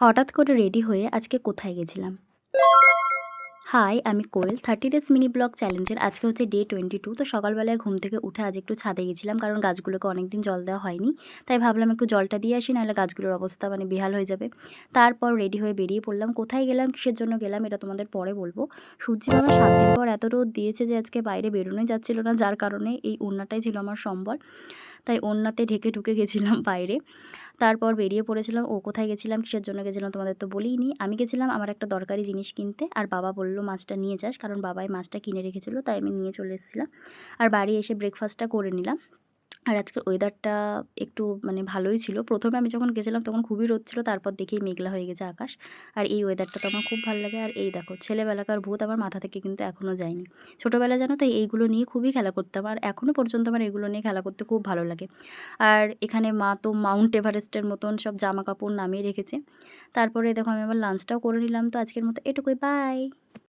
হঠাৎ করে রেডি হয়ে আজকে কোথায় গেছিলাম? হাই, আমি কোয়েল। 30 ডেজ মিনি ব্লগ চ্যালেঞ্জের আজকে হচ্ছে ডে 22। তো সকালবেলায় ঘুম থেকে উঠে আজ একটু ছাদে গেছিলাম। কারণ গাছগুলোকে অনেকদিন জল দেওয়া হয়নি। তাই ভাবলাম একটু জলটা দিয়ে আসি, নাহলে গাছগুলোর অবস্থা মানে বেহাল হয়ে যাবে। তারপর রেডি হয়ে বেরিয়ে পড়লাম। কোথায় গেলাম, কিসের জন্য গেলাম এটা তোমাদের পরে বলব। সূর্যি মামা ৭ দিন পর এত রোদ দিয়েছে যে আজকে বাইরে বেরোনোই যাচ্ছিল না। যার কারণে এই ওড়নাটাই ছিল আমার সম্বল। তাই ওড়নাতে ঢেকে ঢুকে গেছিলাম বাইরে। তারপর বেরিয়ে পড়েছিলাম। কোথায় গেছিলাম, কিসের জন্য গেছিলাম তোমাদের তো বলিইনি। আমি গেছিলাম আমার একটা দরকারি জিনিস কিনতে। আর বাবা বলল, "মাছটা নিয়ে যাস।" কারণ বাবাই মাছটা কিনে রেখেছিল, তাই আমি নিয়ে চলে এসেছিলাম। আর বাড়ি এসে ব্রেকফাস্টটা করে নিলাম। আর আজকের ওয়েদারটা একটু মানে ভালোই ছিল। ১ম এ আমি যখন গেছিলাম তখন খুবই রোদ ছিল। তারপর দেখেই মেঘলা হয়ে গেছে আকাশ। আর এই ওয়েদারটা তো আমার খুব ভাল লাগে। আর এই দেখো, ছেলেবেলাকার ভূত আমার মাথা থেকে কিন্তু এখনো যায়নি। ছোটবেলায় জানো তো এইগুলো নিয়ে খুবই খেলা করতাম। আর এখনো পর্যন্ত আমার এগুলো নিয়ে খেলা করতে খুব ভালো লাগে। আর এখানে মা তো মাউন্ট এভারেস্টের মতন সব জামাকাপড় নামিয়ে রেখেছে। তারপরে দেখো আমি আমার লাঞ্চটাও করে নিলাম। তো আজকের মতো এটুকুই। বাই।